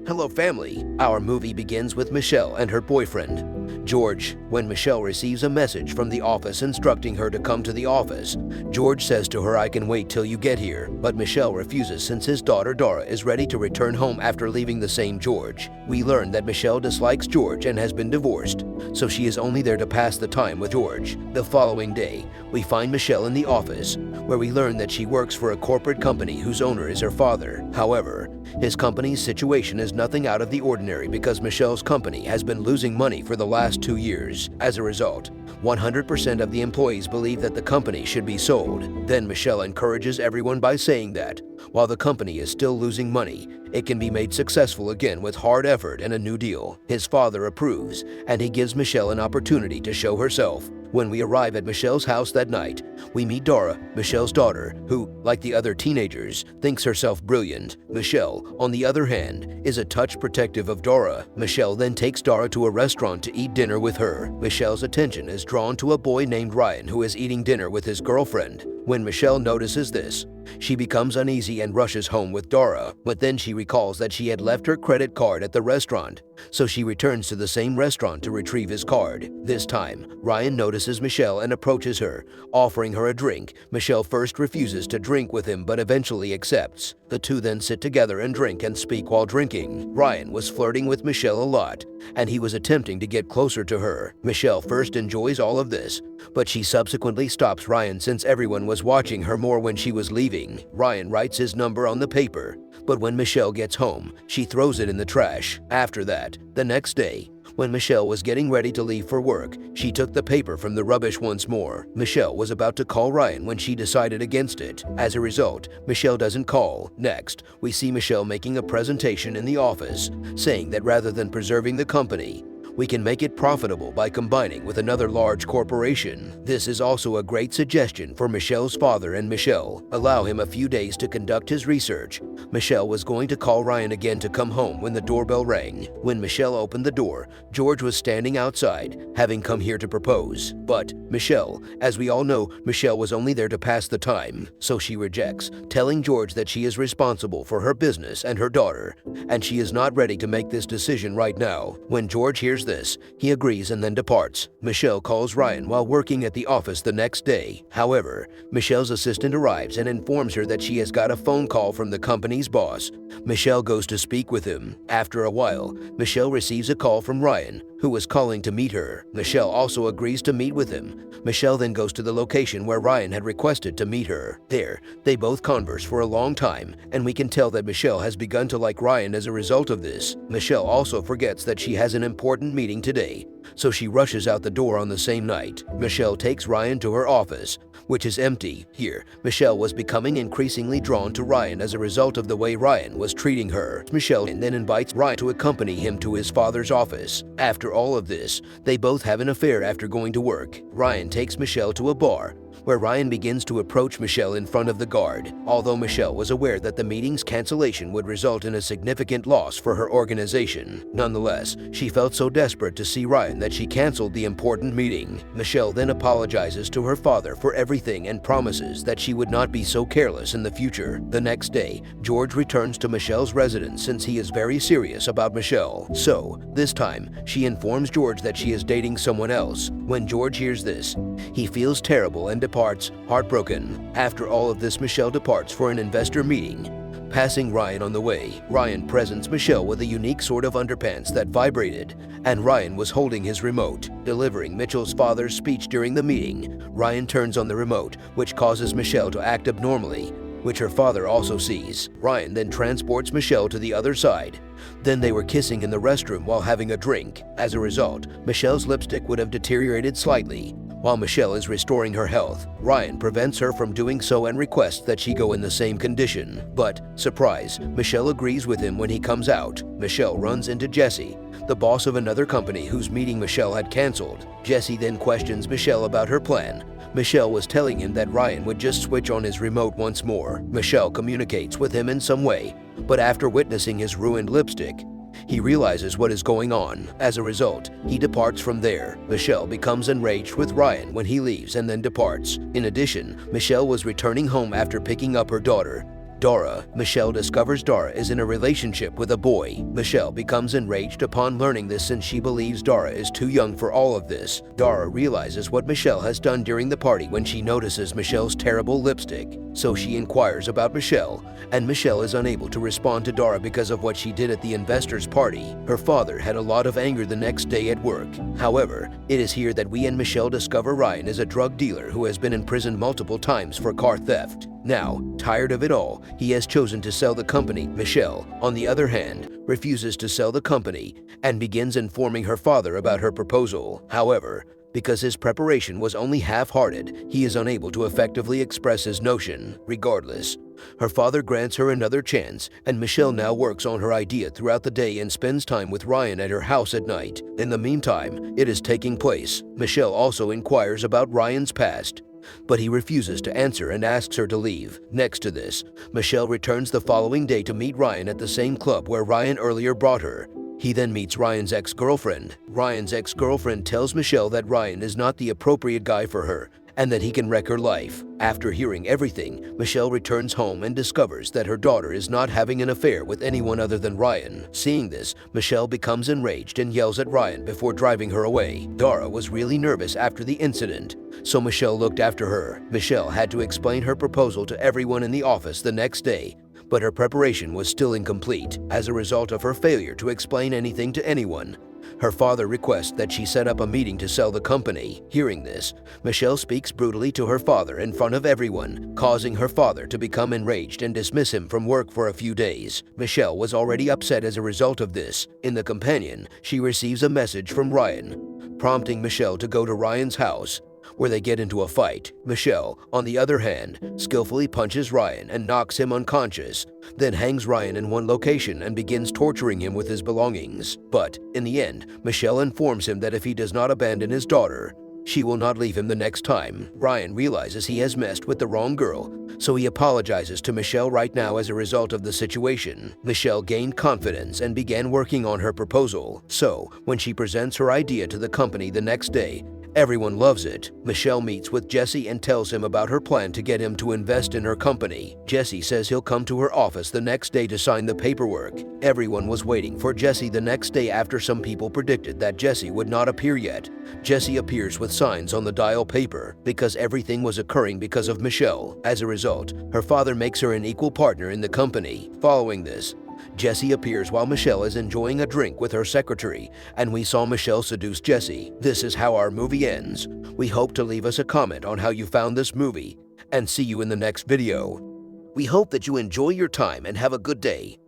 Hello family! Our movie begins with Michelle and her boyfriend, George. When Michelle receives a message from the office instructing her to come to the office, George says to her, "I can wait till you get here," but Michelle refuses since his daughter Dora is ready to return home after leaving the same George. We learn that Michelle dislikes George and has been divorced, so she is only there to pass the time with George. The following day, we find Michelle in the office, where we learn that she works for a corporate company whose owner is her father. However, his company's situation is nothing out of the ordinary because Michelle's company has been losing money for the last 2 years. As a result, 100% of the employees believe that the company should be sold. Then Michelle encourages everyone by saying that, while the company is still losing money, it can be made successful again with hard effort and a new deal. His father approves, and he gives Michelle an opportunity to show herself. When we arrive at Michelle's house that night, we meet Dora, Michelle's daughter, who, like the other teenagers, thinks herself brilliant. Michelle, on the other hand, is a touch protective of Dora. Michelle then takes Dora to a restaurant to eat dinner with her. Michelle's attention is drawn to a boy named Ryan who is eating dinner with his girlfriend. When Michelle notices this, she becomes uneasy and rushes home with Dora, but then she recalls that she had left her credit card at the restaurant, so she returns to the same restaurant to retrieve his card. This time, Ryan notices Michelle and approaches her, offering her a drink. Michelle first refuses to drink with him but eventually accepts. The two then sit together and drink and speak while drinking. Ryan was flirting with Michelle a lot, and he was attempting to get closer to her. Michelle first enjoys all of this, but she subsequently stops Ryan since everyone was watching her more when she was leaving. Ryan writes his number on the paper, but when Michelle gets home, she throws it in the trash. After that, the next day, when Michelle was getting ready to leave for work, she took the paper from the rubbish once more. Michelle was about to call Ryan when she decided against it. As a result, Michelle doesn't call. Next, we see Michelle making a presentation in the office, saying that rather than preserving the company, we can make it profitable by combining with another large corporation. This is also a great suggestion for Michelle's father and Michelle. Allow him a few days to conduct his research. Michelle was going to call Ryan again to come home when the doorbell rang. When Michelle opened the door, George was standing outside, having come here to propose. But Michelle, as we all know, Michelle was only there to pass the time, so she rejects, telling George that she is responsible for her business and her daughter, and she is not ready to make this decision right now. When George hears this, he agrees and then departs. Michelle calls Ryan while working at the office the next day. However, Michelle's assistant arrives and informs her that she has got a phone call from the company's boss. Michelle goes to speak with him. After a while, Michelle receives a call from Ryan, who was calling to meet her. Michelle also agrees to meet with him. Michelle then goes to the location where Ryan had requested to meet her. There, they both converse for a long time, and we can tell that Michelle has begun to like Ryan as a result of this. Michelle also forgets that she has an important meeting today, so she rushes out the door on the same night. Michelle takes Ryan to her office, which is empty. Here, Michelle was becoming increasingly drawn to Ryan as a result of the way Ryan was treating her. Michelle then invites Ryan to accompany him to his father's office. After all of this, they both have an affair after going to work. Ryan takes Michelle to a bar, where Ryan begins to approach Michelle in front of the guard. Although Michelle was aware that the meeting's cancellation would result in a significant loss for her organization, nonetheless, she felt so desperate to see Ryan that she canceled the important meeting. Michelle then apologizes to her father for everything and promises that she would not be so careless in the future. The next day, George returns to Michelle's residence since he is very serious about Michelle. So, this time, she informs George that she is dating someone else. When George hears this, he feels terrible and departs, heartbroken. After all of this, Michelle departs for an investor meeting, passing Ryan on the way. Ryan presents Michelle with a unique sort of underpants that vibrated, and Ryan was holding his remote. Delivering Mitchell's father's speech during the meeting, Ryan turns on the remote, which causes Michelle to act abnormally, which her father also sees. Ryan then transports Michelle to the other side. Then they were kissing in the restroom while having a drink. As a result, Michelle's lipstick would have deteriorated slightly. While Michelle is restoring her health, Ryan prevents her from doing so and requests that she go in the same condition. But, surprise, Michelle agrees with him when he comes out. Michelle runs into Jesse, the boss of another company whose meeting Michelle had canceled. Jesse then questions Michelle about her plan. Michelle was telling him that Ryan would just switch on his remote once more. Michelle communicates with him in some way, but after witnessing his ruined lipstick, he realizes what is going on. As a result, he departs from there. Michelle becomes enraged with Ryan when he leaves and then departs. In addition, Michelle was returning home after picking up her daughter, Dara. Michelle discovers Dara is in a relationship with a boy. Michelle becomes enraged upon learning this since she believes Dara is too young for all of this. Dara realizes what Michelle has done during the party when she notices Michelle's terrible lipstick. So she inquires about Michelle, and Michelle is unable to respond to Dara because of what she did at the investors' party. Her father had a lot of anger the next day at work. However, it is here that we and Michelle discover Ryan is a drug dealer who has been imprisoned multiple times for car theft. Now, tired of it all, he has chosen to sell the company. Michelle, on the other hand, refuses to sell the company and begins informing her father about her proposal. However, because his preparation was only half-hearted, he is unable to effectively express his notion. Regardless, her father grants her another chance, and Michelle now works on her idea throughout the day and spends time with Ryan at her house at night. In the meantime, it is taking place. Michelle also inquires about Ryan's past, but he refuses to answer and asks her to leave. Next to this, Michelle returns the following day to meet Ryan at the same club where Ryan earlier brought her. He then meets Ryan's ex-girlfriend. Ryan's ex-girlfriend tells Michelle that Ryan is not the appropriate guy for her and that he can wreck her life. After hearing everything, Michelle returns home and discovers that her daughter is not having an affair with anyone other than Ryan. Seeing this, Michelle becomes enraged and yells at Ryan before driving her away. Dara was really nervous after the incident, so Michelle looked after her. Michelle had to explain her proposal to everyone in the office the next day, but her preparation was still incomplete as a result of her failure to explain anything to anyone. Her father requests that she set up a meeting to sell the company. Hearing this, Michelle speaks brutally to her father in front of everyone, causing her father to become enraged and dismiss him from work for a few days. Michelle was already upset as a result of this. In the companion, she receives a message from Ryan, prompting Michelle to go to Ryan's house, where they get into a fight. Michelle, on the other hand, skillfully punches Ryan and knocks him unconscious, then hangs Ryan in one location and begins torturing him with his belongings. But, in the end, Michelle informs him that if he does not abandon his daughter, she will not leave him the next time. Ryan realizes he has messed with the wrong girl, so he apologizes to Michelle right now as a result of the situation. Michelle gained confidence and began working on her proposal. So, when she presents her idea to the company the next day, everyone loves it. Michelle meets with Jesse and tells him about her plan to get him to invest in her company. Jesse says he'll come to her office the next day to sign the paperwork. Everyone was waiting for Jesse the next day after some people predicted that Jesse would not appear yet. Jesse appears with signs on the dial paper because everything was occurring because of Michelle. As a result, her father makes her an equal partner in the company. Following this, Jesse appears while Michelle is enjoying a drink with her secretary, and we saw Michelle seduce Jesse. This is how our movie ends. We hope to leave us a comment on how you found this movie, and see you in the next video. We hope that you enjoy your time and have a good day.